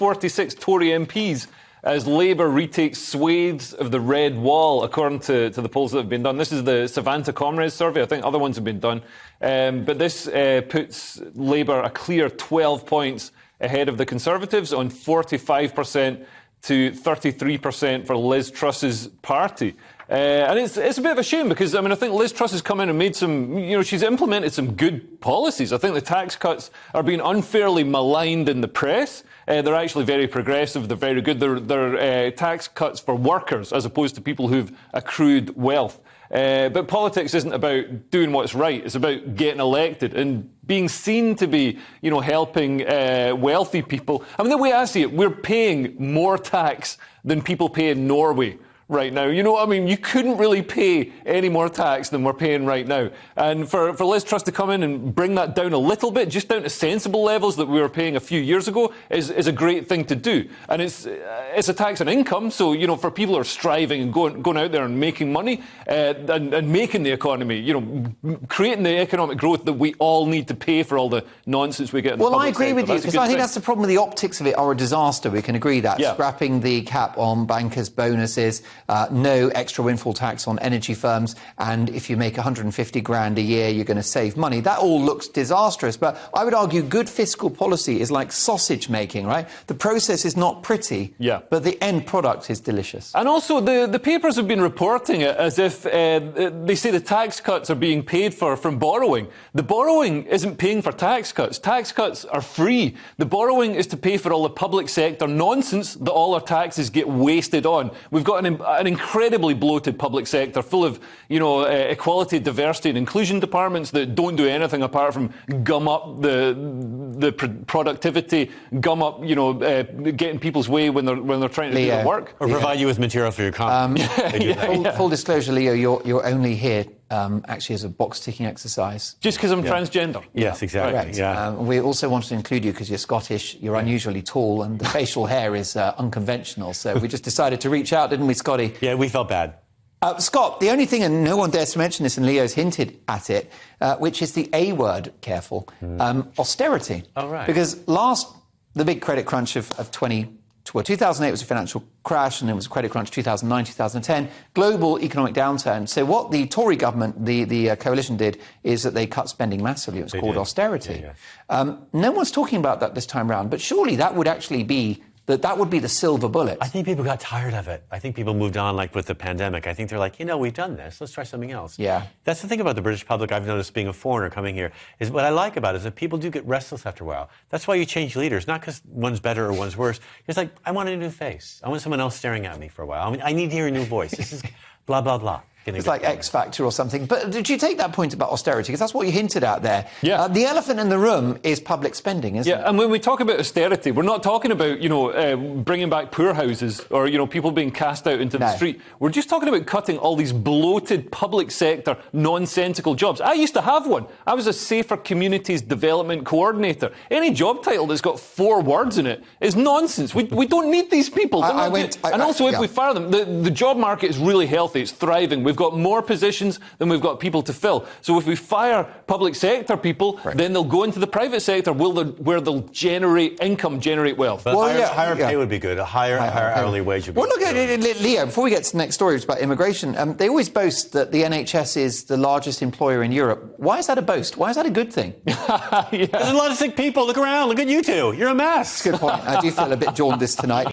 146 Tory MPs as Labour retakes swathes of the red wall, according to the polls that have been done. This is the Savanta Comrades survey. I think other ones have been done. But this puts Labour a clear 12 points ahead of the Conservatives on 45% to 33% for Liz Truss's party. And it's a bit of a shame because, I think Liz Truss has come in and made some, she's implemented some good policies. I think the tax cuts are being unfairly maligned in the press. They're actually very progressive. They're very good. They're tax cuts for workers as opposed to people who've accrued wealth. But politics isn't about doing what's right. It's about getting elected and being seen to be, helping wealthy people. The way I see it, we're paying more tax than people pay in Norway right now. You know what I mean? You couldn't really pay any more tax than we're paying right now. And for Liz Truss to come in and bring that down a little bit, just down to sensible levels that we were paying a few years ago, is a great thing to do. And it's a tax on income. So, for people who are striving and going out there and making money and making the economy, creating the economic growth that we all need to pay for all the nonsense we get in the public sector. Well, I agree with you, because I think that's the problem with the optics of it are a disaster. We can agree that. Yeah. Scrapping the cap on bankers' bonuses, no extra windfall tax on energy firms, and if you make 150 grand a year, you're going to save money. That all looks disastrous, but I would argue good fiscal policy is like sausage making, right? The process is not pretty, but the end product is delicious. And also, the papers have been reporting it as if they say the tax cuts are being paid for from borrowing. The borrowing isn't paying for tax cuts. Tax cuts are free. The borrowing is to pay for all the public sector nonsense that all our taxes get wasted on. We've got an incredibly bloated public sector full of, equality, diversity and inclusion departments that don't do anything apart from gum up the productivity, gum up, getting people's way when they're trying to do their work. Or provide you with material for your comment. Full disclosure, Leo, you're only here actually as a box-ticking exercise. Just because I'm transgender? Yes, exactly. Correct. Yeah. We also wanted to include you because you're Scottish, you're unusually tall, and the facial hair is unconventional. So we just decided to reach out, didn't we, Scotty? Yeah, we felt bad. Scott, the only thing, and no one dares to mention this, and Leo's hinted at it, which is the A word, careful, austerity. Oh, right. Because the big credit crunch of 2008 was a financial crash, and it was a credit crunch 2009, 2010, global economic downturn. So what the Tory government, the coalition did, is that they cut spending massively. It was called austerity. No one's talking about that this time round, but surely that would actually be that would be the silver bullet. I think people got tired of it. I think people moved on, like with the pandemic. I think they're like, we've done this. Let's try something else. Yeah. That's the thing about the British public, I've noticed being a foreigner coming here, is what I like about it is that people do get restless after a while. That's why you change leaders, not because one's better or one's worse. It's like, I want a new face. I want someone else staring at me for a while. I need to hear a new voice. This is blah, blah, blah. It's like X Factor or something. But did you take that point about austerity? Because that's what you hinted at there. Yeah. The elephant in the room is public spending, isn't it? Yeah, and when we talk about austerity, we're not talking about, bringing back poor houses or, people being cast out into the street. We're just talking about cutting all these bloated public sector nonsensical jobs. I used to have one. I was a Safer Communities Development Coordinator. Any job title that's got 4 words in it is nonsense. We don't need these people. If we fire them, the job market is really healthy. It's thriving. We've got more positions than we've got people to fill. So if we fire public sector people, then they'll go into the private sector where they'll generate income, generate wealth. But higher pay would be good. A higher hourly wage would be good. Well, look, Leo, before we get to the next story, it's about immigration. They always boast that the NHS is the largest employer in Europe. Why is that a boast? Why is that a good thing? There's a lot of sick people. Look around. Look at you two. You're a mess. Good point. I do feel a bit jaundiced tonight.